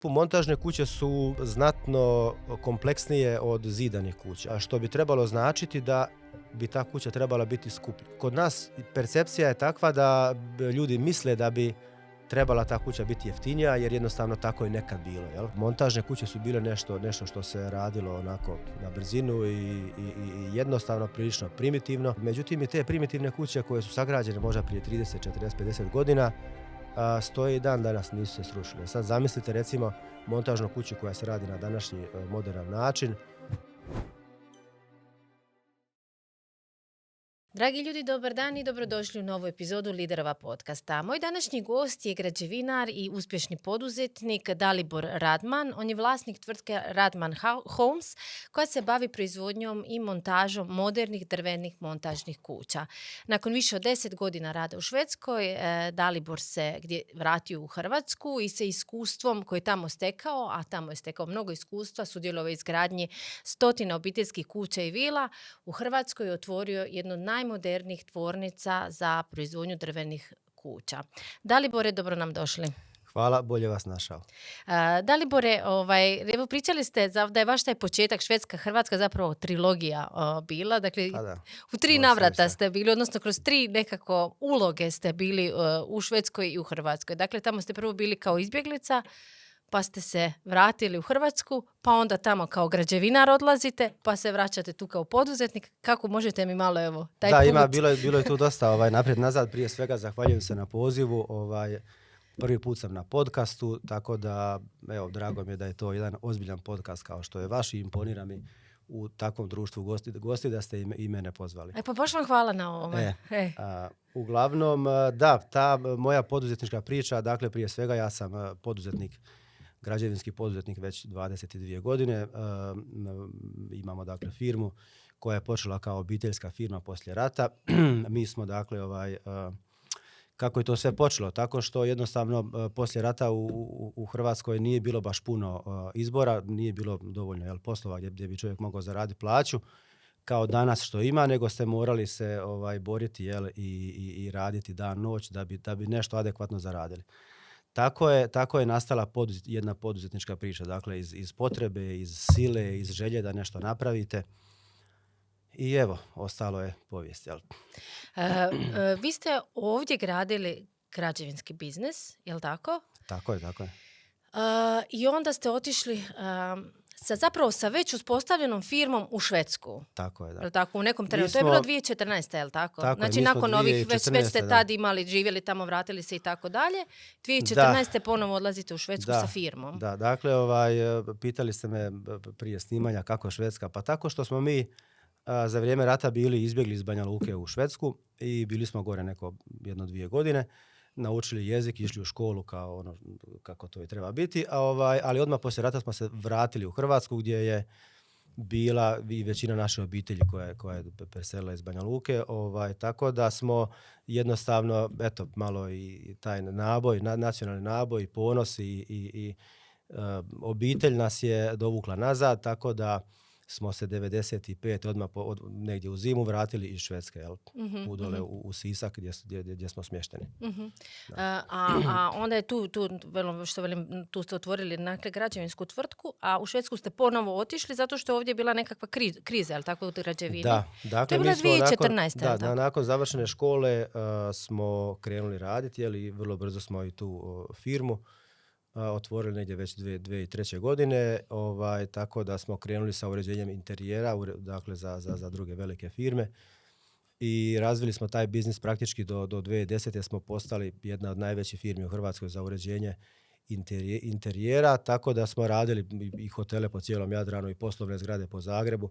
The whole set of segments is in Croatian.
Montažne kuće su znatno kompleksnije od zidanih kuća, a što bi trebalo značiti da bi ta kuća trebala biti skuplja. Kod nas percepcija je takva da ljudi misle da bi trebala ta kuća biti jeftinija, jer jednostavno tako je nekad bilo. Jel? Montažne kuće su bile nešto što se radilo onako na brzinu i jednostavno, prilično primitivno. Međutim, i te primitivne kuće koje su sagrađene možda prije 30, 40, 50 godina, stoje i dan danas, nisu se srušile. Sad zamislite recimo montažnu kuću koja se radi na današnji modern način. Dragi ljudi, dobar dan i dobrodošli u novu epizodu Liderova podcasta. Moj današnji gost je građevinar i uspješni poduzetnik Dalibor Radman. On je vlasnik tvrtke Radman Homes koja se bavi proizvodnjom i montažom modernih drvenih montažnih kuća. Nakon više od 10 godina rada u Švedskoj, Dalibor se vratio u Hrvatsku i sa iskustvom koje je tamo stekao, a tamo je stekao mnogo iskustva, sudjelovao u izgradnji stotina obiteljskih kuća i vila, u Hrvatskoj je otvorio jednu od najmodernijih tvornica za proizvodnju drvenih kuća. Dalibore, dobro nam došli. Hvala, bolje vas našao. Dalibore, evo pričali ste da je vaš taj početak Švedska-Hrvatska zapravo trilogija bila. Dakle, u 3 navrata ste bili, odnosno kroz 3 nekako uloge ste bili u Švedskoj i u Hrvatskoj. Dakle, tamo ste prvo bili kao izbjeglica, pa ste se vratili u Hrvatsku, pa onda tamo kao građevinar odlazite, pa se vraćate tu kao poduzetnik. Kako možete mi malo taj put? Bilo je tu dosta naprijed nazad. Prije svega zahvaljujem se na pozivu. Prvi put sam na podcastu, tako da drago mi je da je to jedan ozbiljan podcast kao što je vaš i imponira mi u takvom društvu gosti da ste i mene pozvali. Pa baš vam hvala na ovome. Uglavnom, ta moja poduzetnička priča, dakle prije svega ja sam poduzetnik, građevinski poduzetnik već 22 godine. Imamo dakle firmu koja je počela kao obiteljska firma poslije rata. Mi smo dakle kako je to sve počelo? Tako što jednostavno poslije rata u Hrvatskoj nije bilo baš puno izbora, nije bilo dovoljno poslova gdje bi čovjek mogao zaraditi plaću kao danas što ima, nego ste morali se boriti i raditi dan noć da bi nešto adekvatno zaradili. Tako je nastala jedna poduzetnička priča, dakle iz potrebe, iz sile, iz želje da nešto napravite. I evo, ostalo je povijest. Jel? Vi ste ovdje gradili građevinski biznis, je li tako? Tako je. I onda ste otišli sa već uspostavljenom firmom u Švedsku. Tako je, da. Je tako, u nekom terenu. To je bilo 2014. je li tako? Znači nakon ovih, već ste tad imali, živjeli tamo, vratili se i tako dalje. 2014. ponovo odlazite u Švedsku sa firmom. Da, dakle, pitali ste me prije snimanja kako je Švedska. Pa tako što smo mi za vrijeme rata bili izbjegli iz Banja Luke u Švedsku i bili smo gore 1-2 godine. Naučili jezik, išli u školu kao kako to i treba biti, ali odmah poslije rata smo se vratili u Hrvatsku gdje je bila i većina naše obitelji koja je preselila iz Banja Luke, tako da smo jednostavno, malo i taj naboj, nacionalni naboj, ponos i obitelj nas je dovukla nazad, tako da smo se 95. odmah negdje u zimu vratili iz Švedske, udole u Sisak gdje smo smješteni. A onda je tu tu ste otvorili građevinsku tvrtku, a u Švedsku ste ponovo otišli zato što ovdje je bila nekakva kriza, je li tako, u građevini? Da, dakle, to je bila 2014. Nakon završene škole smo krenuli raditi, i vrlo brzo smo i tu firmu otvorili negdje već 2003. godine, tako da smo krenuli sa uređenjem interijera, dakle za druge velike firme, i razvili smo taj biznis praktički do 2010. smo postali jedna od najvećih firmi u Hrvatskoj za uređenje interijera, tako da smo radili i hotele po cijelom Jadranu i poslovne zgrade po Zagrebu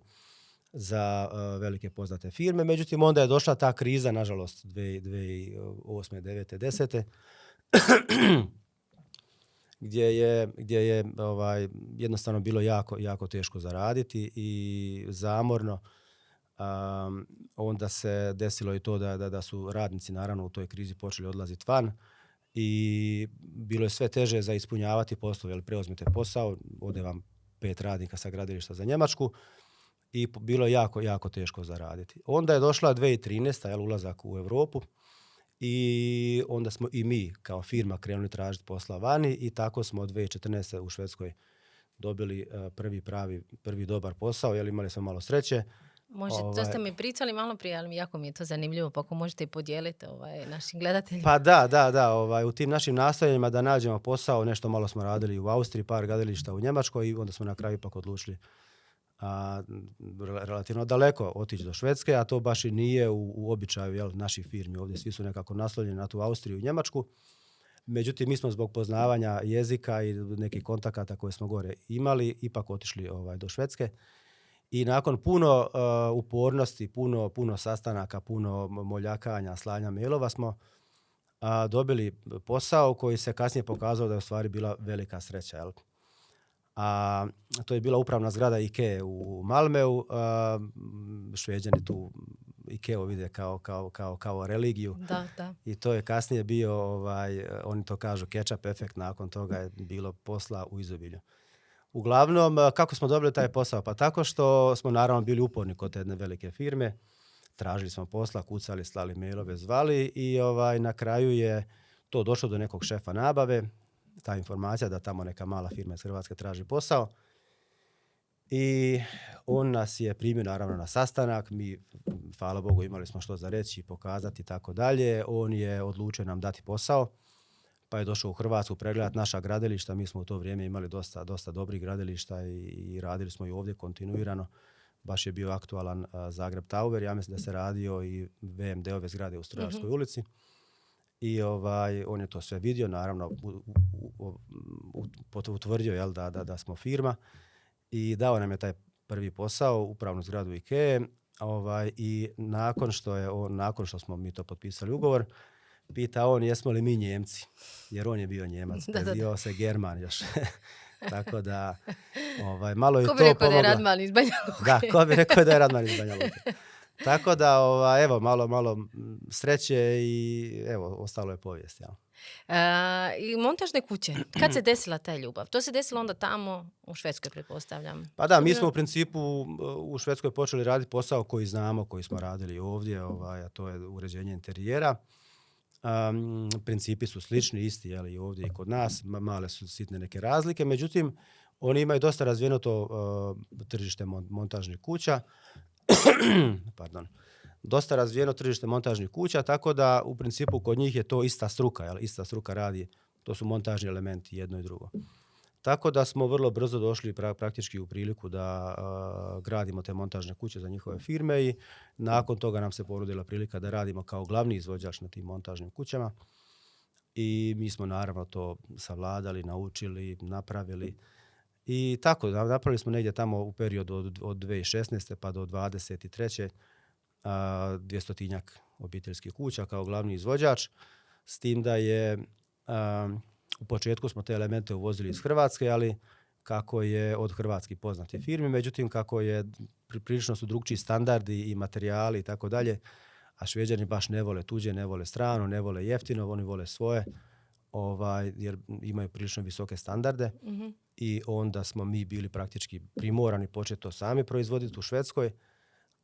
za velike poznate firme. Međutim, onda je došla ta kriza, nažalost, 2008. 2009. 2010. gdje je jednostavno bilo jako teško zaraditi i zamorno. Onda se desilo i to da su radnici naravno u toj krizi počeli odlaziti van i bilo je sve teže za ispunjavati poslove, jer preuzmete posao, ode vam 5 radnika sa gradilišta za Njemačku i bilo je jako teško zaraditi. Onda je došla 2013. Ulazak u Europu i onda smo i mi kao firma krenuli tražiti posla vani i tako smo od 2014. u Švedskoj dobili prvi dobar posao, jer imali smo malo sreće. To ste mi pričali malo prije, ali jako mi je to zanimljivo, pa ako možete i podijeliti našim gledateljima. Pa da, u tim našim nastojanjima da nađemo posao, nešto malo smo radili u Austriji, par gradilišta u Njemačkoj i onda smo na kraju ipak odlučili relativno daleko otići do Švedske, a to baš i nije u običaju naših firmi. Ovdje svi su nekako naslonjeni na tu Austriju i Njemačku. Međutim, mi smo zbog poznavanja jezika i nekih kontakata koje smo gore imali, ipak otišli do Švedske. I nakon puno upornosti, puno sastanaka, puno moljakanja, slanja mailova smo dobili posao koji se kasnije pokazao da je u stvari bila velika sreća. Jel? To je bila upravna zgrada IKEA u Malmeu. Šveđani tu IKEA vide kao religiju. Da. I to je kasnije bio, oni to kažu, catch-up efekt, nakon toga je bilo posla u izobilju. Uglavnom, kako smo dobili taj posao? Pa tako što smo naravno bili uporni kod jedne velike firme, tražili smo posla, kucali, slali mailove, zvali i na kraju je to došlo do nekog šefa nabave, ta informacija da tamo neka mala firma iz Hrvatske traži posao. I on nas je primio naravno na sastanak, mi, hvala Bogu, imali smo što za reći, pokazati i tako dalje. On je odlučio nam dati posao, pa je došao u Hrvatsku pregledati naša gradilišta. Mi smo u to vrijeme imali dosta dobrih gradilišta i radili smo i ovdje kontinuirano. Baš je bio aktualan Zagreb Tower, ja mislim da se radio i VMD-ove zgrade u Strojarskoj ulici. I on je to sve vidio, naravno utvrdio da smo firma i dao nam je taj prvi posao, upravnu zgradu IKEA. I nakon što smo mi to potpisali ugovor, pita on jesmo li mi Njemci, jer on je bio Njemac, prezivao se German još. Tako da malo je to pomoglo. Ko bi rekao da je Radman iz Banja Luke? Da, ko bi rekao da je Radman iz Banja Luke. Tako da, evo, malo sreće i evo, ostalo je povijest. Ja. I montažne kuće, kad se desila ta ljubav? To se desilo onda tamo u Švedskoj, pretpostavljam. Pa da, mi smo u principu u Švedskoj počeli raditi posao koji znamo, koji smo radili ovdje, a to je uređenje interijera. Principi su slični, isti, i ovdje i kod nas, male su sitne neke razlike, međutim, oni imaju dosta razvijeno to tržište montažnih kuća, dosta razvijeno tržište montažnih kuća, tako da u principu kod njih je to ista struka, ista struka radi, to su montažni elementi jedno i drugo. Tako da smo vrlo brzo došli praktički u priliku da gradimo te montažne kuće za njihove firme i nakon toga nam se ponudila prilika da radimo kao glavni izvođač na tim montažnim kućama. I mi smo naravno to savladali, naučili, napravili. I tako, napravili smo negdje tamo u periodu od 2016. pa do 2023. 200-tinjak obiteljskih kuća kao glavni izvođač. S tim da je u početku smo te elemente uvozili iz Hrvatske, ali kako je od hrvatskih poznatih firmi, međutim kako je prilično su drugčiji standardi i materijali i tako dalje, a Šveđani baš ne vole tuđe, ne vole strano, ne vole jeftino, oni vole svoje, jer imaju prilično visoke standarde. Mm-hmm. I onda smo mi bili praktički primorani početi to sami proizvoditi u Švedskoj,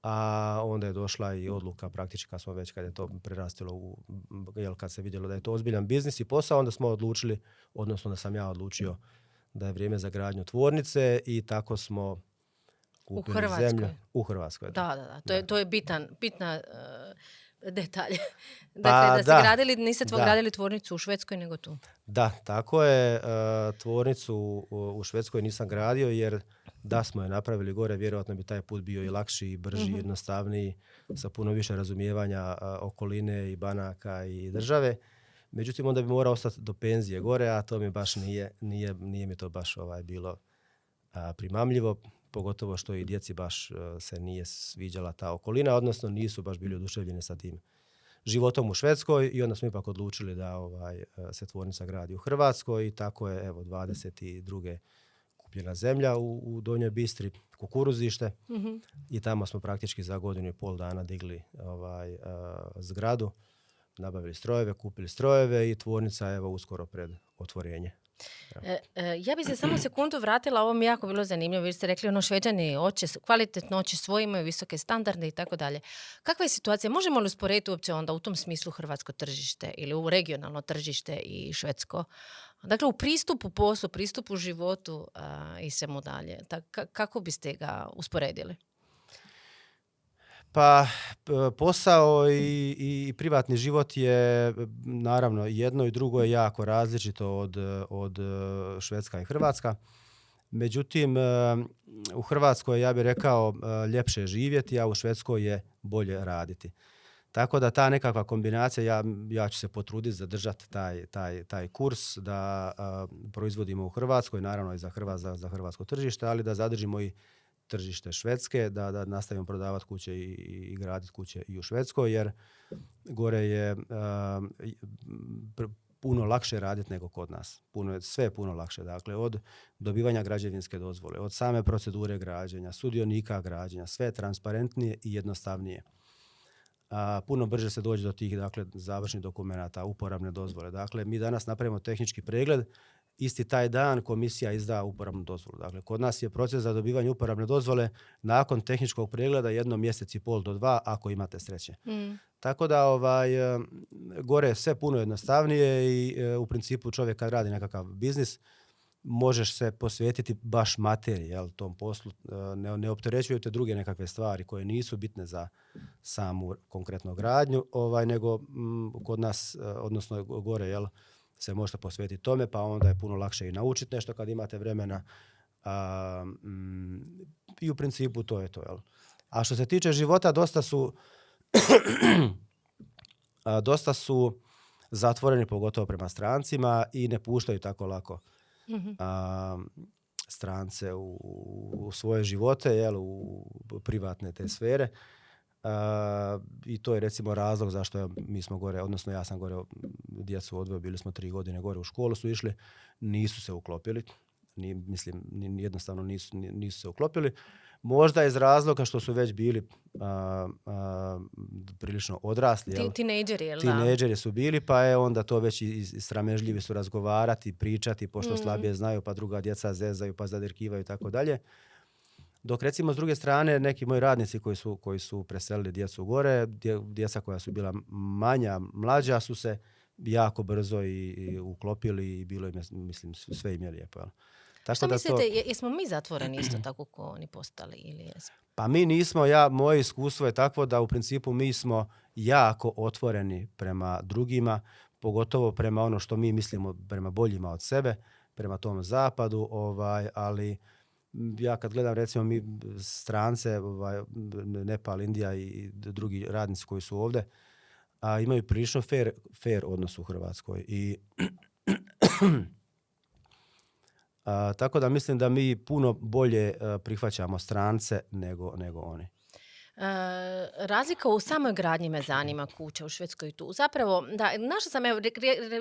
a onda je došla i odluka praktički kad je to prerastilo kad se vidjelo da je to ozbiljan biznis i posao, onda smo odlučili, odnosno da sam ja odlučio da je vrijeme za gradnju tvornice i tako smo kupili zemlju u Hrvatskoj. Da. To je bitna detalj. Dakle, niste gradili tvornicu u Švedskoj nego tu. Da, tako je. Tvornicu u Švedskoj nisam gradio jer da smo je napravili gore, vjerojatno bi taj put bio i lakši, i brži, mm-hmm. jednostavniji, sa puno više razumijevanja okoline i banaka i države. Međutim, onda bi morao ostati do penzije gore, a to mi baš nije mi to baš bilo primamljivo, pogotovo što i djeci baš se nije sviđala ta okolina, odnosno nisu baš bili oduševljeni sa tim životom u Švedskoj i onda smo ipak odlučili da se tvornica gradi u Hrvatskoj i tako je 22. kupljena zemlja u Donjoj Bistri, kukuruzište, mm-hmm. i tamo smo praktički za 1.5 godina digli zgradu nabavili strojeve, kupili strojeve i tvornica je evo uskoro pred otvorenje. Ja bi se samo sekundu vratila, ovo mi je jako bilo zanimljivo, vi ste rekli Šveđani kvalitetno oće svoje, imaju visoke standarde i tako dalje. Kakva je situacija? Možemo li usporediti uopće onda u tom smislu hrvatsko tržište ili u regionalno tržište i švedsko? Dakle, u pristupu poslu, pristupu životu i svemu dalje. Kako biste ga usporedili? Pa posao i privatni život je naravno jedno i drugo je jako različito od Švedska i Hrvatska. Međutim, u Hrvatskoj ja bih rekao ljepše je živjeti, a u Švedskoj je bolje raditi. Tako da ta nekakva kombinacija, ja ću se potruditi zadržati taj kurs da proizvodimo u Hrvatskoj, naravno i za hrvatsko tržište, ali da zadržimo i tržište Švedske, da nastavimo prodavati kuće i graditi kuće i u Švedskoj, jer gore je puno lakše raditi nego kod nas. Sve je puno lakše. Dakle, od dobivanja građevinske dozvole, od same procedure građenja, sudionika građenja, sve je transparentnije i jednostavnije. Puno brže se dođe do tih završnih dokumenata, uporabne dozvole. Dakle, mi danas napravimo tehnički pregled, isti taj dan komisija izda uporabnu dozvolu. Dakle, kod nas je proces za dobivanje uporabne dozvole nakon tehničkog pregleda 1 mjesec i pol do 2 ako imate sreće. Tako da gore je sve puno jednostavnije i u principu čovjek kad radi nekakav biznis možeš se posvetiti baš materiji, tom poslu. Ne opterećujete druge nekakve stvari koje nisu bitne za samu konkretnu gradnju, nego kod nas, odnosno gore, se možete posvetiti tome, pa onda je puno lakše i naučiti nešto kad imate vremena. I u principu to je to. A što se tiče života, dosta su zatvoreni, pogotovo prema strancima, i ne puštaju tako lako strance u svoje živote, u privatne te sfere. I to je recimo razlog zašto mi smo gore, odnosno ja sam gore djecu odveo, bili smo 3 godine gore u školu, su išli, nisu se uklopili. Jednostavno nisu se uklopili. Možda iz razloga što su već bili prilično odrasli. Tinejdžeri su bili, pa je onda to već i sramežljivi su razgovarati, pričati, pošto slabije znaju, pa druga djeca zezaju, pa zadirkivaju i tako dalje. Dok recimo s druge strane neki moji radnici koji su preselili djecu gore, djeca koja su bila mlađa su se jako brzo i uklopili i bilo im, mislim, sve im je lijepo. Tako što mislite, jesmo mi zatvoreni isto tako ko oni postali ili jesmo? Pa mi nismo, moje iskustvo je takvo da u principu mi smo jako otvoreni prema drugima, pogotovo prema ono što mi mislimo prema boljima od sebe, prema tom zapadu, ali ja kad gledam recimo mi strance, Nepal, Indija i drugi radnici koji su ovdje, imaju prilično fair odnos u Hrvatskoj i tako da mislim da mi puno bolje prihvaćamo strance nego oni. Razlika u samoj gradnji me zanima, kuća u Švedskoj tu. Zapravo, našla sam,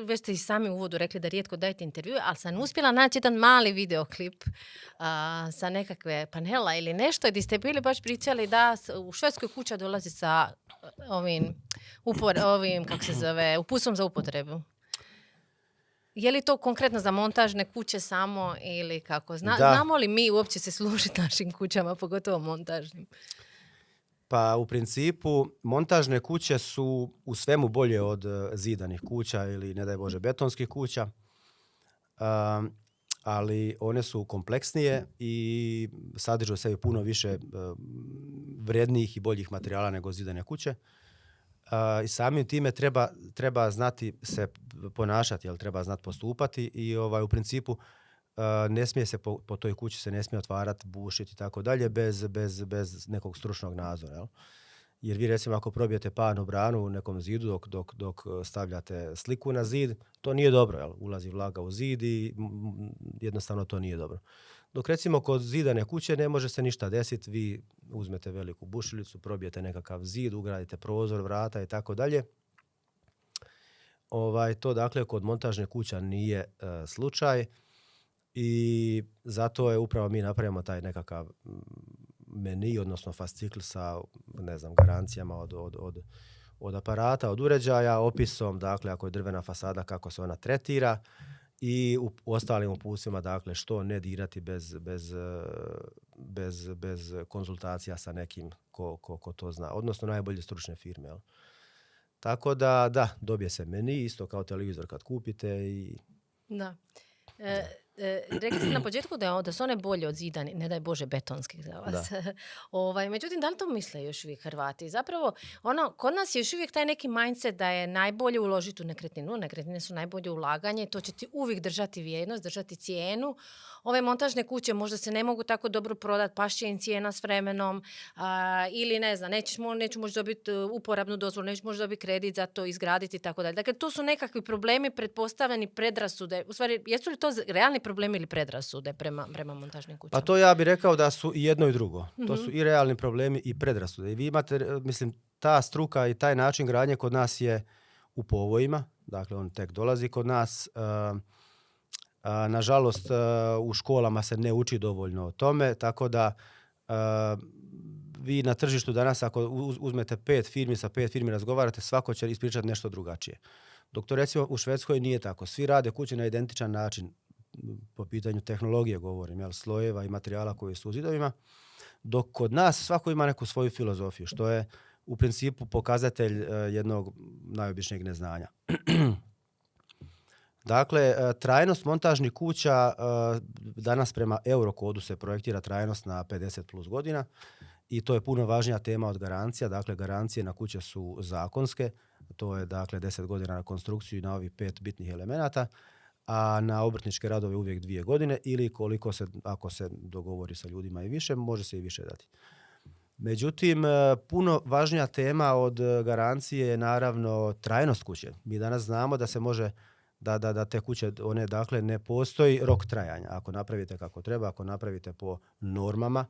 već ste i sami u uvodu rekli da rijetko dajete intervju, ali sam uspjela naći jedan mali videoklip sa nekakve panela ili nešto gdje ste bili baš pričali da u Švedskoj kuća dolazi sa ovim kako se zove, uputstvom za upotrebu. Je li to konkretno za montažne kuće samo ili kako? Znamo li mi uopće se služiti našim kućama, pogotovo montažnim? Pa u principu montažne kuće su u svemu bolje od zidanih kuća ili ne daj Bože betonskih kuća, ali one su kompleksnije i sadržu sebi puno više vrijednijih i boljih materijala nego zidane kuće. I samim time treba znati se ponašati, treba znati postupati i u principu ne smije se po toj kući se ne smije otvarati, bušiti i tako dalje bez nekog stručnog nadzora. Jer vi recimo ako probijete parnu branu u nekom zidu dok stavljate sliku na zid, to nije dobro. Ulazi vlaga u zid i jednostavno to nije dobro. Dok recimo kod zidane kuće ne može se ništa desiti, vi uzmete veliku bušilicu, probijete nekakav zid, ugradite prozor, vrata i tako dalje. To dakle kod montažne kuća nije slučaj i zato je upravo mi napravimo taj nekakav meni, odnosno fascikl sa garancijama od aparata, od uređaja, opisom, dakle, ako je drvena fasada, kako se ona tretira i u ostalim uputstvima, dakle, što ne dirati bez konzultacija sa nekim ko to zna, odnosno najbolje stručne firme. Jel? Tako da, dobije se meni, isto kao televizor kad kupite i... Da. Rekli ste na početku da su one bolje od zidani, ne daj Bože betonskih za vas. Međutim, da li to misle još uvijek Hrvati? Zapravo, kod nas je još uvijek taj neki mindset da je najbolje uložiti u nekretninu. Nekretnine su najbolje ulaganje, to će ti uvijek držati vrijednost, držati cijenu. Ove montažne kuće možda se ne mogu tako dobro prodati, pašće im cijena s vremenom, ili ne znam, neću moći dobiti uporabnu dozvolu, neću moći dobiti kredit za to, izgraditi i tako dalje. Dakle, to su nekakvi problemi, pretpostavljeni predrasude. U stvari, jesu li to realni problemi ili predrasude prema montažnim kućama? Pa to ja bih rekao da su i jedno i drugo. To su i realni problemi i predrasude. I vi imate, mislim, ta struka i taj način gradnje kod nas je u povojima. Dakle, on tek dolazi kod nas. Nažalost, u školama se ne uči dovoljno o tome, tako da vi na tržištu danas, ako uzmete 5 firmi, sa 5 firmi razgovarate, svako će ispričati nešto drugačije. Dok to recimo u Švedskoj nije tako. Svi rade kuće na identičan način, po pitanju tehnologije govorim, slojeva i materijala koji su u zidovima, dok kod nas svako ima neku svoju filozofiju, što je u principu pokazatelj jednog najobičnijeg neznanja. Dakle, trajnost montažnih kuća danas prema Eurokodu se projektira trajnost na 50 plus godina i to je puno važnija tema od garancija. Dakle, garancije na kuće su zakonske, to je dakle 10 godina na konstrukciju i na ovih 5 bitnih elemenata, a na obrtničke radove uvijek 2 godine ili ako se dogovori sa ljudima i više, može se i više dati. Međutim, puno važnija tema od garancije je naravno trajnost kuće. Mi danas znamo da se može da te kuće, one dakle ne postoji rok trajanja. Ako napravite kako treba, ako napravite po normama,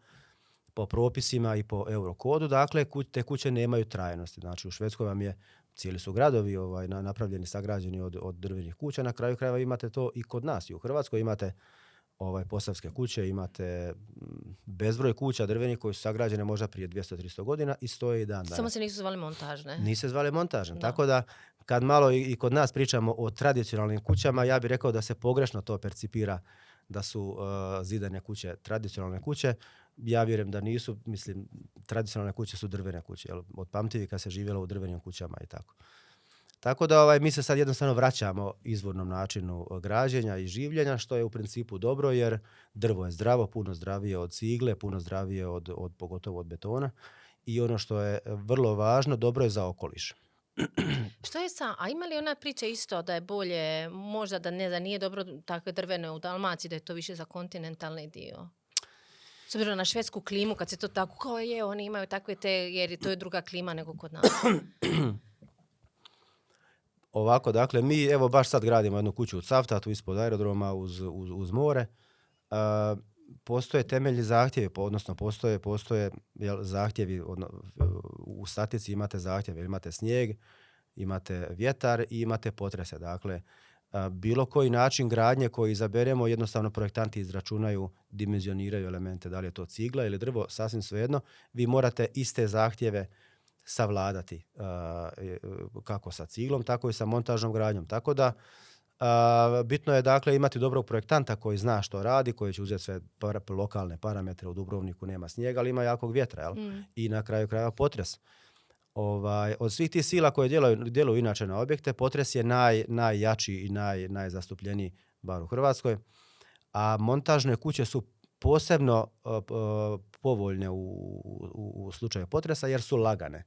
po propisima i po Eurokodu, dakle te kuće nemaju trajnosti. Znači u Švedskoj vam je, cijeli su gradovi napravljeni, sagrađeni od drvenih kuća, na kraju krajeva imate to i kod nas. I u Hrvatskoj imate posavske kuće, imate bezbroj kuća drvenih koji su sagrađene možda prije 200-300 godina i stoje i dan danas. Samo se nisu zvali montažne. Nisu zvali montažne. Tako da kad malo i kod nas pričamo o tradicionalnim kućama, ja bih rekao da se pogrešno to percipira da su zidane kuće tradicionalne kuće. Ja vjerujem da nisu, mislim, tradicionalne kuće su drvene kuće. Jel? Od pamtivika se živjelo u drvenim kućama i tako. Tako da mi se sad jednostavno vraćamo izvornom načinu građenja i življenja, što je u principu dobro jer drvo je zdravo, puno zdravije od cigle, puno zdravije pogotovo od betona. I ono što je vrlo važno, dobro je za okoliš. Što je a ima li ona priča isto da je bolje, možda da nije dobro takve drvene u Dalmaciji, da je to više za kontinentalni dio? S obzirom na švedsku klimu, kad se to tako, kao je, oni imaju takve jer to je druga klima nego kod nas. Ovako, dakle, mi evo baš sad gradimo jednu kuću u Cavtatu ispod aerodroma uz more. Postoje temeljni zahtjevi, odnosno postoje zahtjevi, u statici imate zahtjeve, imate snijeg, imate vjetar i imate potrese. Dakle, bilo koji način gradnje koji izaberemo, jednostavno projektanti izračunaju, dimenzioniraju elemente, da li je to cigla ili drvo, sasvim svejedno, vi morate iste zahtjeve savladati kako sa ciglom, tako i sa montažnom gradnjom. Tako da bitno je dakle imati dobrog projektanta koji zna što radi, koji će uzeti sve lokalne parametre. U Dubrovniku nema snijega, ali ima jakog vjetra, jel? I na kraju krajeva potres. Od svih tih sila koje djeluju inače na objekte, potres je najjači i najzastupljeniji bar u Hrvatskoj. A montažne kuće su posebno povoljne u slučaju potresa jer su lagane.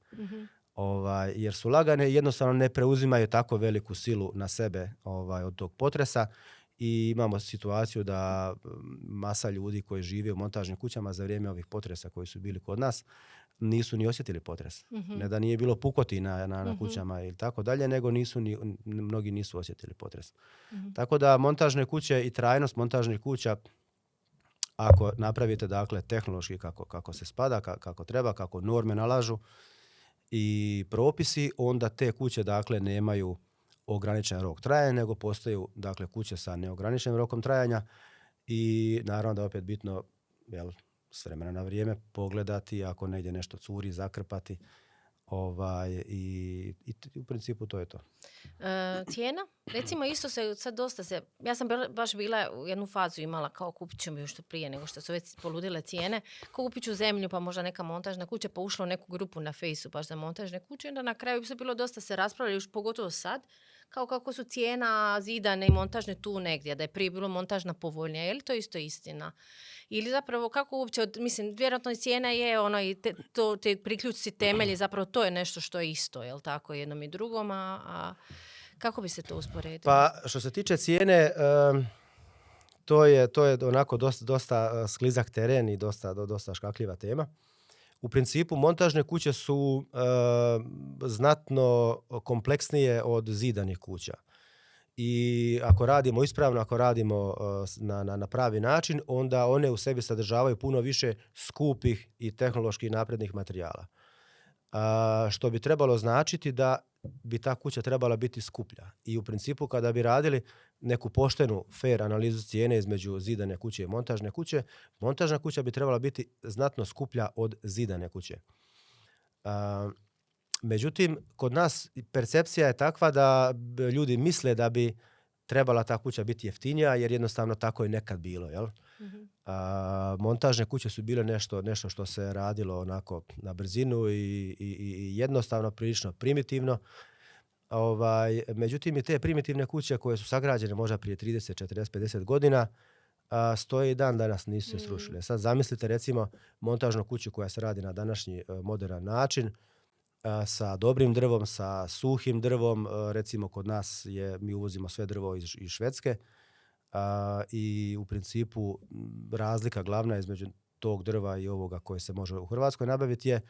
Jer su lagane i jednostavno ne preuzimaju tako veliku silu na sebe od tog potresa i imamo situaciju da masa ljudi koji žive u montažnim kućama za vrijeme ovih potresa koji su bili kod nas nisu ni osjetili potres. Ne da nije bilo pukotina na kućama ili tako dalje, nego mnogi nisu osjetili potres. Tako da montažne kuće i trajnost montažnih kuća, ako napravite dakle tehnološki kako se spada, kako treba, kako norme nalažu i propisi, onda te kuće dakle nemaju ograničen rok trajanja, nego postaju dakle kuće sa neograničenim rokom trajanja i naravno da je opet bitno s vremena na vrijeme pogledati, ako negdje nešto curi, zakrpati, I u principu to je to. Cijena? Recimo isto se sad dosta se... Ja sam baš bila u jednu fazu imala kao kupit ću još prije nego što su već poludile cijene. Kupit ću zemlju pa možda neka montažna kuća pa ušla u neku grupu na Fejsu baš za montažne kuće. I onda na kraju bi se bilo dosta se raspravljali, još pogotovo sad, kao kako su cijena zidane i montažne tu negdje, da je prije bilo montažna povoljnija. Je li to isto istina? Ili zapravo kako uopće, mislim, vjerojatno i cijena je ono i te priključci temelji, zapravo to je nešto što je isto, je li tako, jednom i drugom, a kako bi se to usporedilo? Pa što se tiče cijene, to je onako dosta sklizak teren i dosta škakljiva tema. U principu montažne kuće su znatno kompleksnije od zidanih kuća. I ako radimo ispravno, ako radimo na pravi način, onda one u sebi sadržavaju puno više skupih i tehnološki naprednih materijala. Što bi trebalo značiti da bi ta kuća trebala biti skuplja. I u principu kada bi radili neku poštenu, fair analizu cijene između zidane kuće i montažne kuće, montažna kuća bi trebala biti znatno skuplja od zidane kuće. Međutim, kod nas percepcija je takva da ljudi misle da bi trebala ta kuća biti jeftinija, jer jednostavno tako je nekad bilo, jel? Mm-hmm. Montažne kuće su bile nešto što se radilo onako na brzinu i jednostavno, prilično primitivno. Međutim, i te primitivne kuće koje su sagrađene možda prije 30, 40, 50 godina stoje i dan danas, nisu se srušile. Sad zamislite recimo montažnu kuću koja se radi na današnji modern način, sa dobrim drvom, sa suhim drvom. Recimo kod nas mi uvozimo sve drvo iz Švedske i u principu razlika glavna između tog drva i ovoga koje se može u Hrvatskoj nabaviti je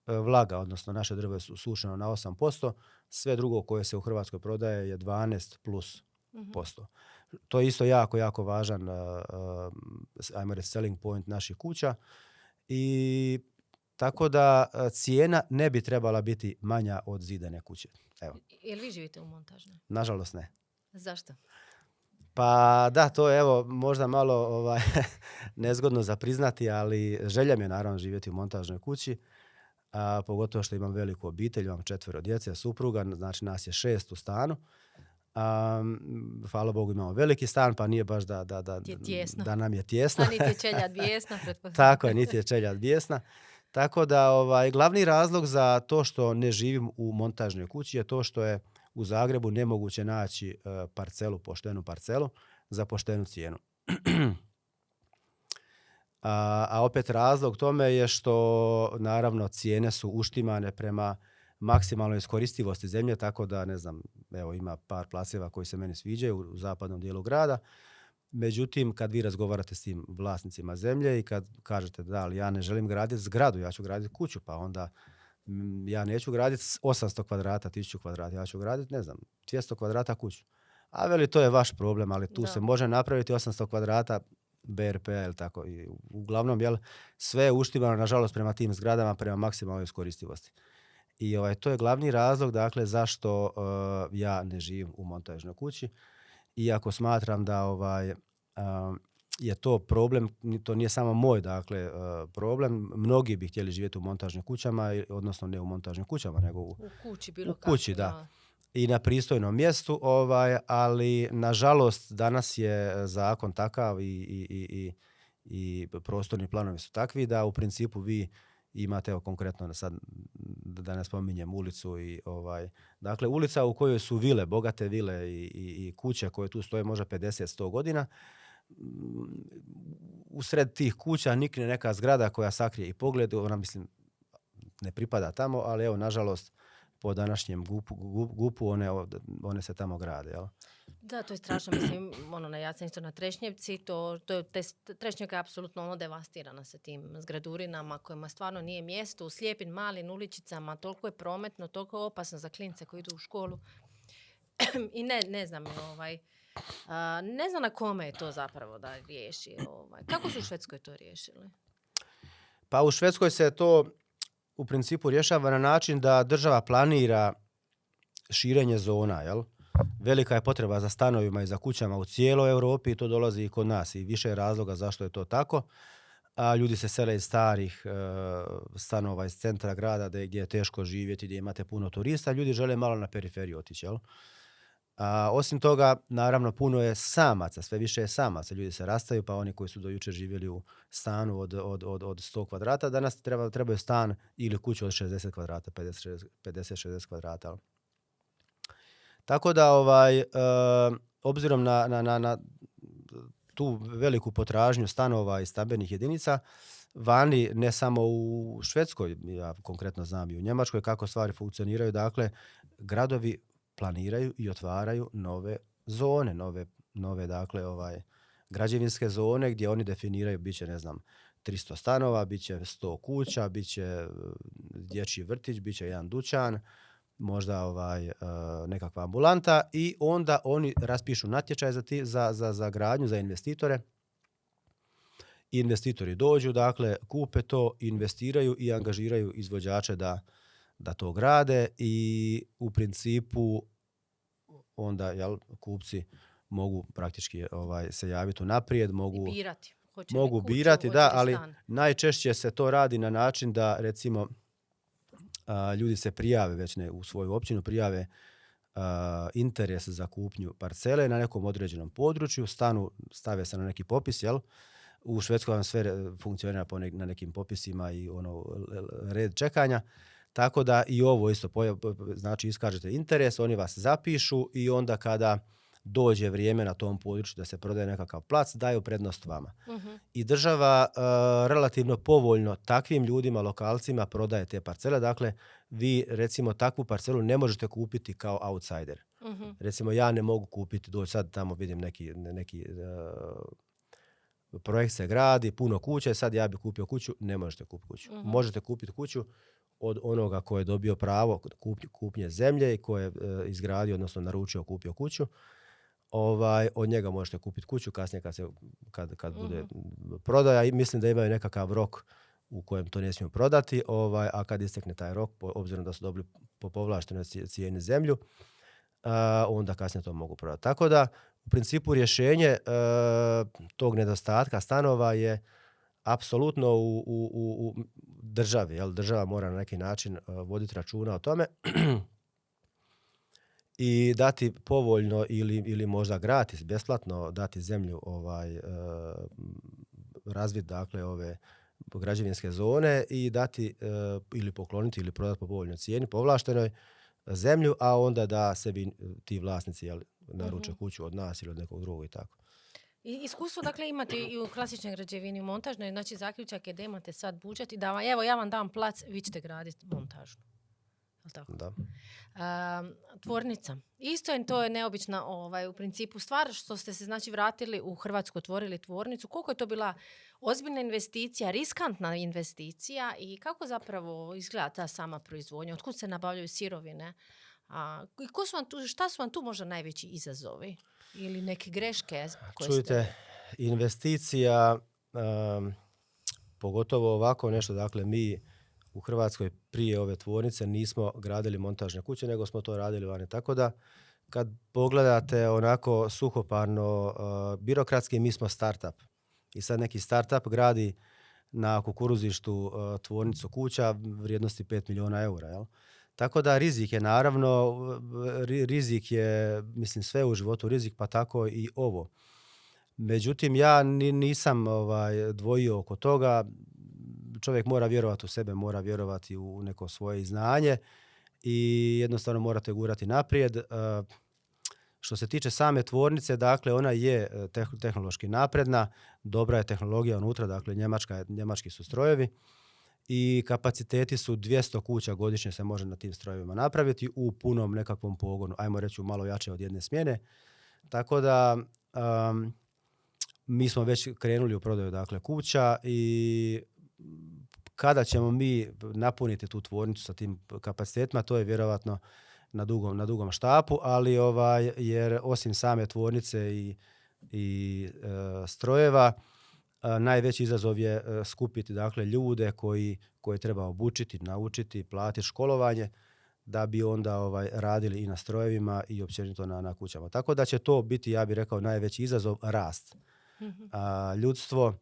vlaga, odnosno naše drvo je sušeno na 8%, sve drugo koje se u Hrvatskoj prodaje je 12+%. Mm-hmm. To je isto jako važan ajmo reći selling point naših kuća i tako da cijena ne bi trebala biti manja od zidane kuće. Evo. Jel vi živite u montažnoj? Nažalost ne. Zašto? Pa da, to je možda malo nezgodno za priznati, ali želja mi je naravno živjeti u montažnoj kući, pogotovo što imam veliku obitelj, imam 4 djece, supruga, znači nas je 6 u stanu. Hvala Bogu imamo veliki stan, pa nije baš da nam je tjesno. A niti je čeljad bijesna. Tako je, niti je čeljad bijesna. Tako da glavni razlog za to što ne živim u montažnoj kući je to što je u Zagrebu nemoguće naći poštenu parcelu za poštenu cijenu. A opet razlog tome je što naravno cijene su uštimane prema maksimalnoj iskoristivosti zemlje, tako da ne znam, evo ima par placeva koji se meni sviđaju u zapadnom dijelu grada. Međutim, kad vi razgovarate s tim vlasnicima zemlje i kad kažete da, ali ja ne želim graditi zgradu, ja ću graditi kuću, pa onda ja neću graditi 800 kvadrata, 1000 kvadrata, ja ću graditi, ne znam, 200 kvadrata kuću. A veli, to je vaš problem, ali tu se može napraviti 800 kvadrata BRP ili tako. I uglavnom, sve je uštimano, nažalost, prema tim zgradama, prema maksimalnoj iskoristivosti. I to je glavni razlog, dakle, zašto ja ne živim u montažnoj kući. Iako smatram da je to problem, to nije samo moj problem, mnogi bi htjeli živjeti u montažnim kućama, odnosno ne u montažnim kućama, nego u kući, bilo kako, kući, da. I na pristojnom mjestu, ali nažalost danas je zakon takav i prostorni planovi su takvi da u principu vi imate, evo konkretno sad da ne spominjem ulicu dakle ulica u kojoj su vile, bogate vile i kuće koje tu stoje možda 50-100 godina. Usred tih kuća nikne neka zgrada koja sakrije i pogled, ona mislim ne pripada tamo, ali evo nažalost po današnjem GUP-u one se tamo grade, jel? Da, to je strašno, mislim, ja sam isto na Trešnjevci, Trešnjevka je apsolutno devastirana sa tim zgradurinama kojima stvarno nije mjesto, u slijepim malim uličicama, toliko je prometno, toliko je opasno za klince koji idu u školu. I ne znam, ne znam na kome je to zapravo da riješi. Kako su u Švedskoj to riješili? Pa u Švedskoj se to u principu rješava na način da država planira širenje zona, jel? Velika je potreba za stanovima i za kućama u cijeloj Europi i to dolazi i kod nas i više je razloga zašto je to tako. a ljudi se sele iz starih stanova iz centra grada gdje je teško živjeti, gdje imate puno turista, ljudi žele malo na periferiju otići, jel? Osim toga, naravno, puno je samaca, sve više je samaca. Ljudi se rastaju, pa oni koji su do jučer živjeli u stanu od 100 kvadrata, danas trebaju stan ili kuću od 60 kvadrata, 50-60 kvadrata. Tako da, obzirom na tu veliku potražnju stanova i stambenih jedinica, vani, ne samo u Švedskoj, ja konkretno znam i u Njemačkoj kako stvari funkcioniraju, dakle, gradovi planiraju i otvaraju nove zone, nove dakle, građevinske zone gdje oni definiraju, bit će, 300 stanova, bit će 100 kuća, bit će dječji vrtić, bit će jedan dućan, možda nekakva ambulanta i onda oni raspišu natječaj za gradnju, za investitore. Investitori dođu, dakle, kupe to, investiraju i angažiraju izvođače da to grade i u principu onda kupci mogu praktički se javiti unaprijed, mogu birati, da, ali stan. Najčešće se to radi na način da, recimo, ljudi se prijave već u svoju općinu, prijave interes za kupnju parcele na nekom određenom području, stave se na neki popis, jel? U Švedskoj vam sve funkcionira na nekim popisima i red čekanja. Tako da i ovo isto, znači iskažete interes, oni vas zapišu i onda kada dođe vrijeme na tom području da se prodaje nekakav plac, daju prednost vama. Uh-huh. I država relativno povoljno takvim ljudima, lokalcima, prodaje te parcele. Dakle, vi, recimo, takvu parcelu ne možete kupiti kao outsider. Uh-huh. Recimo, ja ne mogu kupiti, doći sad tamo vidim neki projekt se gradi, puno kuća, sad ja bih kupio kuću, ne možete kupiti kuću. Uh-huh. Možete kupiti kuću od onoga ko je dobio pravo kupnje zemlje i ko je izgradio, odnosno naručio, kupio kuću. Od njega možete kupiti kuću kasnije kad bude prodaja i mislim da imaju nekakav rok u kojem to ne smiju prodati, a kad istekne taj rok, obzirom da su dobili po povlaštenoj cijeni zemlju, onda kasnije to mogu prodati. Tako da, u principu, rješenje tog nedostatka stanova je apsolutno u državi. Jel? Država mora na neki način voditi računa o tome i dati povoljno ili možda gratis, besplatno dati zemlju, razviti, dakle, ove građevinske zone i dati ili pokloniti ili prodati po povoljnoj cijeni, povlaštenoj zemlju, a onda da sebi ti vlasnici naruče kuću od nas ili od nekog drugog i tako. I iskustvo, dakle, imate i u klasičnoj građevini, montažnoj, znači zaključak je da imate sad budžet i da evo, ja vam dam plac, vi ćete graditi montažnu. Tako? Da. Tvornica. Isto je to neobična u principu stvar što ste se, znači, vratili u Hrvatsku, otvorili tvornicu. Koliko je to bila ozbiljna investicija, riskantna investicija i kako zapravo izgleda ta sama proizvodnja? Otkud se nabavljaju sirovine? Šta su vam tu možda najveći izazovi? Ili neke greške? Čujte, investicija, pogotovo ovako nešto, dakle, mi u Hrvatskoj prije ove tvornice nismo gradili montažne kuće, nego smo to radili vani. Tako da, kad pogledate onako suhoparno, birokratski, mi smo startup. I sad neki startup gradi na kukuruzištu tvornicu kuća vrijednosti 5 milijuna eura, jel? Tako da rizik je, naravno, rizik je, mislim, sve u životu rizik, pa tako i ovo. Međutim, ja nisam dvojio oko toga. Čovjek mora vjerovati u sebe, mora vjerovati u neko svoje znanje i jednostavno morate gurati naprijed. Što se tiče same tvornice, dakle, ona je tehnološki napredna, dobra je tehnologija unutra, dakle, njemački su strojevi i kapaciteti su 200 kuća godišnje se može na tim strojevima napraviti u punom nekakvom pogonu, ajmo reći malo jače od jedne smjene. Tako da mi smo već krenuli u prodaju, dakle, kuća i kada ćemo mi napuniti tu tvornicu sa tim kapacitetima, to je vjerovatno na dugom štapu, ali jer osim same tvornice i strojeva, najveći izazov je skupiti, dakle, ljude koje treba obučiti, naučiti, platiti školovanje da bi onda radili i na strojevima i općenito na kućama. Tako da će to biti, ja bih rekao, najveći izazov, rast. Mm-hmm. Ljudstvo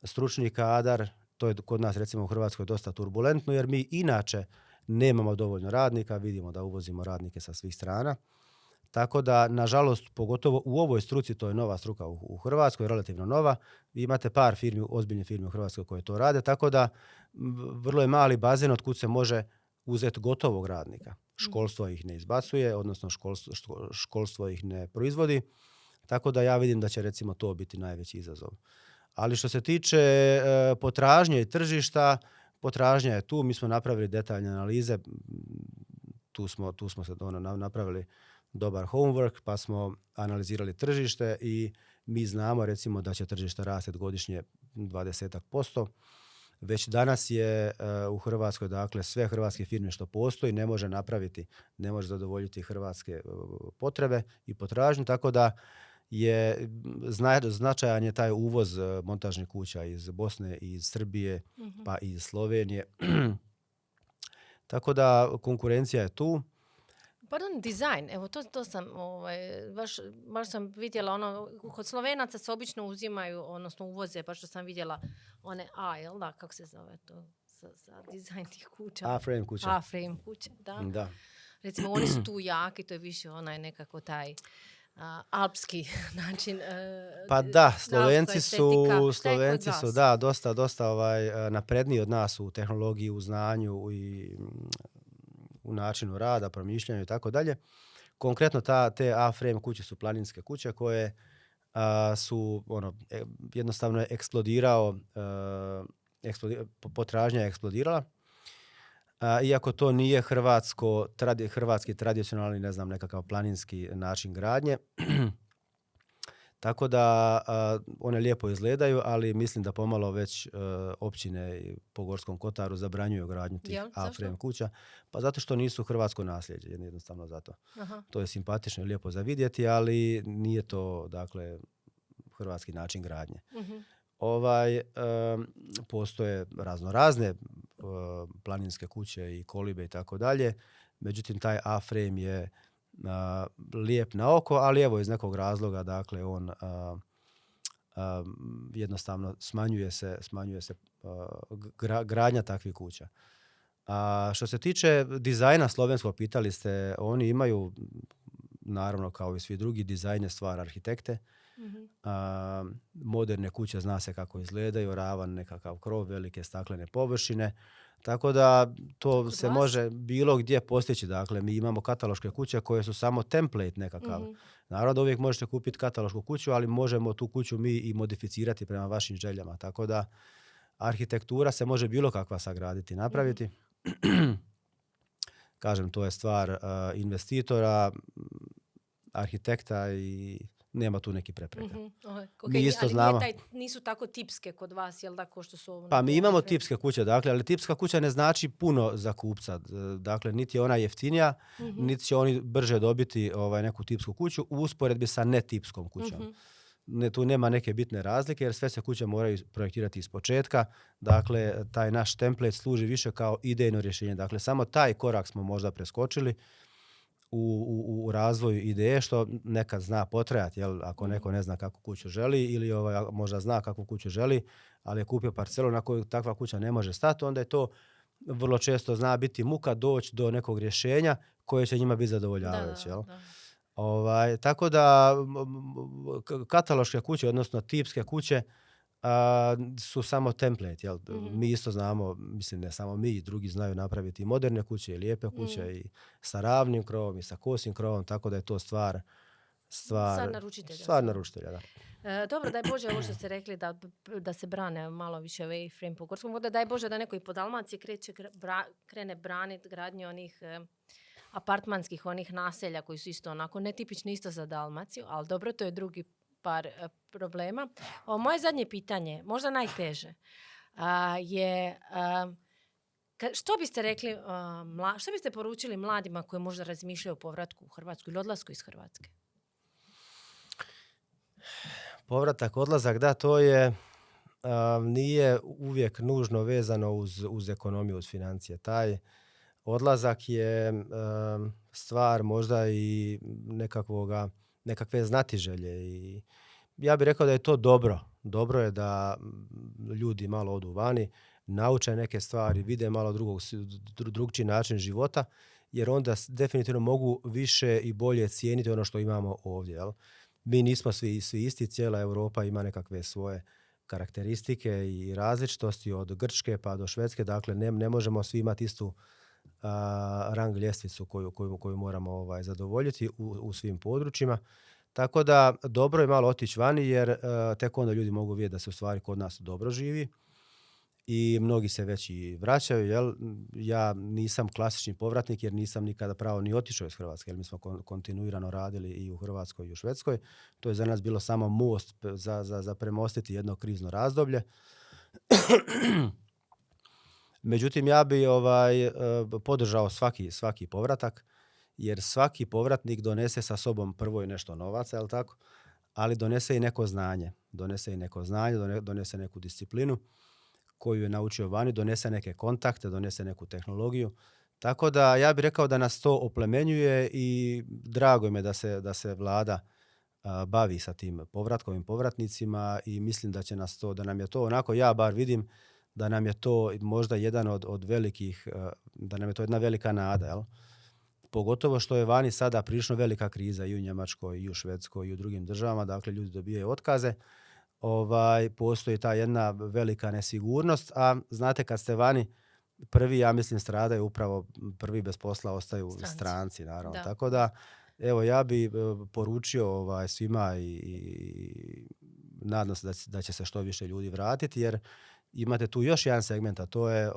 stručni kadar. To je kod nas recimo u Hrvatskoj dosta turbulentno jer mi inače nemamo dovoljno radnika, vidimo da uvozimo radnike sa svih strana. Tako da, nažalost, pogotovo u ovoj struci, to je nova struka u Hrvatskoj, relativno nova, vi imate par firmi, ozbiljnih firmi u Hrvatskoj koje to rade, tako da vrlo je mali bazen od kud se može uzeti gotovog radnika. Školstvo ih ne izbacuje, odnosno školstvo ih ne proizvodi, tako da ja vidim da će recimo to biti najveći izazov. Ali što se tiče potražnje i tržišta, potražnja je tu, mi smo napravili detaljne analize, tu smo se napravili dobar homework, pa smo analizirali tržište i mi znamo recimo da će tržište rasti godišnje 20%. Već danas je u Hrvatskoj, dakle, sve hrvatske firme što postoji ne može zadovoljiti hrvatske potrebe i potražnju, tako da je značajan je taj uvoz montažnih kuća iz Bosne, iz Srbije, pa i iz Slovenije. Tako da konkurencija je tu. Pardon, dizajn, evo to sam, baš sam vidjela, kod Slovenaca se obično uzimaju, odnosno uvoze, baš što sam vidjela one jel da, kako se zove to, za dizajn tih kuća. A-frame kuća. A-frame kuće, da. Recimo, oni su tu jaki, to je više nekako taj alpski način. Pa da, Slovenci su da, dosta napredniji od nas u tehnologiji, u znanju i u načinu rada, promišljanju i tako dalje. Konkretno te A-frame kuće su planinske kuće koje su jednostavno potražnja je eksplodirala. Iako to nije hrvatski tradicionalni, nekakav planinski način gradnje. Tako da one lijepo izgledaju, ali mislim da pomalo već općine po Gorskom kotaru zabranjuju gradnju tih A-frame kuća. Pa zato što nisu hrvatsko nasljeđe, jednostavno zato. Aha. To je simpatično i lijepo za vidjeti, ali nije to, dakle, hrvatski način gradnje. Postoje razne planinske kuće i kolibe i tako dalje. Međutim, taj A-frame je lijep na oko, ali evo iz nekog razloga, dakle, on jednostavno smanjuje se gradnja takvih kuća. Što se tiče dizajna slovenskog, pitali ste, oni imaju, naravno kao i svi drugi, dizajn je stvar arhitekte. Moderne kuće zna se kako izgledaju, ravan nekakav krov, velike staklene površine, tako da to se može bilo gdje postići. Dakle, mi imamo kataloške kuće koje su samo template nekakav. Naravno da uvijek možete kupiti katalošku kuću, ali možemo tu kuću mi i modificirati prema vašim željama, tako da arhitektura se može bilo kakva sagraditi, napraviti. Kažem, to je stvar investitora, arhitekta i nema tu neki prepreka. Mi isto znamo. Nisu tako tipske kod vas, jel da, ko što su ovo? Pa mi imamo tipske kuće, dakle, ali tipska kuća ne znači puno za kupca. Dakle, niti je ona jeftinija, niti će oni brže dobiti neku tipsku kuću u usporedbi sa netipskom kućom. Tu nema neke bitne razlike jer sve se kuće moraju projektirati iz početka. Dakle, taj naš template služi više kao idejno rješenje. Dakle, samo taj korak smo možda preskočili u razvoju ideje, što nekad zna potrajati, jel, ako neko ne zna kakvu kuću želi ili možda zna kakvu kuću želi, ali je kupio parcelu na koju takva kuća ne može stati, onda je to vrlo često zna biti muka doći do nekog rješenja koje će njima biti zadovoljavajuće. Tako da kataloške kuće, odnosno tipske kuće, su samo template. Jel? Mi isto znamo, mislim ne samo mi, drugi znaju napraviti moderne kuće i lijepe kuće i sa ravnim krovom i sa kosim krovom, tako da je to stvar naručitelja. Da. Dobro, daj Bože, ovo što ste rekli da se brane malo više A-frame po Gorskom, daj Bože da neko i po Dalmaciji krene braniti gradnju onih apartmanskih onih naselja koji su isto onako netipični isto za Dalmaciju, ali dobro, to je drugi par problema. Moje zadnje pitanje, možda najteže, je što biste rekli, što biste poručili mladima koji možda razmišljaju o povratku u Hrvatsku ili odlasku iz Hrvatske? Povratak, odlazak, da, to je nije uvijek nužno vezano uz ekonomiju, uz financije. Taj odlazak je stvar možda i nekakve znatiželje i ja bih rekao da je to dobro. Dobro je da ljudi malo odu vani, nauče neke stvari, vide malo drugčiji način života, jer onda definitivno mogu više i bolje cijeniti ono što imamo ovdje. Jel? Mi nismo svi isti, cijela Europa ima nekakve svoje karakteristike i različitosti od Grčke pa do Švedske, dakle ne možemo svi imati istu rang ljestvicu koju moramo zadovoljiti u svim područjima. Tako da dobro je malo otići vani jer tek onda ljudi mogu vidjeti da se u stvari kod nas dobro živi i mnogi se već i vraćaju. Jel? Ja nisam klasični povratnik jer nisam nikada pravo ni otišao iz Hrvatske jer mi smo kontinuirano radili i u Hrvatskoj i u Švedskoj. To je za nas bilo samo most za premostiti jedno krizno razdoblje. Međutim, ja bi podržao svaki povratak, jer svaki povratnik donese sa sobom prvo i nešto novaca, jel tako? Ali donese i neko znanje. Donese neku disciplinu koju je naučio vani, donese neke kontakte, donese neku tehnologiju. Tako da ja bih rekao da nas to oplemenjuje i drago mi je da se vlada bavi sa tim povratkovim povratnicima i mislim da će da nam je to onako, ja bar vidim, da nam je to možda jedan od velikih, da nam je to jedna velika nada, jel? Pogotovo što je vani sada prilično velika kriza i u Njemačkoj, i u Švedskoj, i u drugim državama, dakle ljudi dobijaju otkaze, postoji ta jedna velika nesigurnost, a znate kad ste vani, prvi, ja mislim, stradaju upravo, prvi bez posla ostaju stranci naravno. Da. Tako da, evo, ja bi poručio svima i nadam se da će se što više ljudi vratiti, jer imate tu još jedan segment, a to je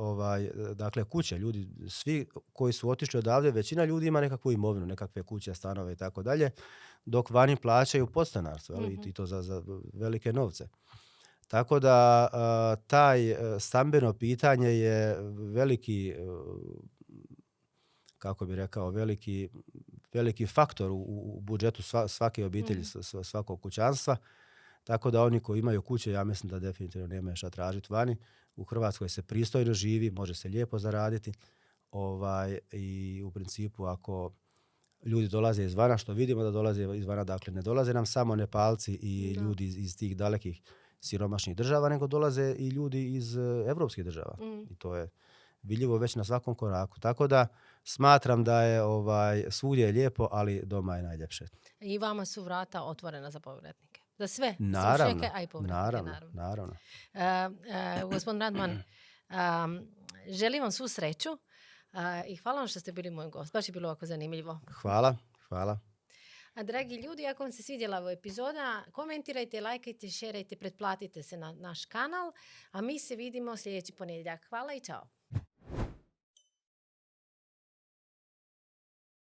dakle kuće. Ljudi, svi koji su otišli odavde, većina ljudi ima nekakvu imovinu, nekakve kuće, stanove i tako dalje, dok vani plaćaju podstanarstvo, i to za velike novce. Tako da taj stambeno pitanje je veliki, kako bi rekao, veliki faktor u budžetu svake obitelji, svakog kućanstva. Tako da oni koji imaju kuće, ja mislim da definitivno nemaju šta tražiti vani. U Hrvatskoj se pristojno živi, može se lijepo zaraditi. I u principu ako ljudi dolaze izvana, što vidimo da dolaze izvana, dakle ne dolaze nam samo Nepalci i ljudi iz tih dalekih siromašnih država, nego dolaze i ljudi iz evropskih država. I to je vidljivo već na svakom koraku. Tako da smatram da je svugdje je lijepo, ali doma je najljepše. I vama su vrata otvorena za povratnike. Za sve naravno, stručnjake, a i povratnike. Naravno. Gospodin Radman, želim vam svu sreću i hvala vam što ste bili moj gost. Baš je bilo ovako zanimljivo. Hvala. A dragi ljudi, ako vam se svidjela ova epizoda, komentirajte, lajkajte, šerajte, pretplatite se na naš kanal, a mi se vidimo sljedeći ponedjeljak. Hvala i čao.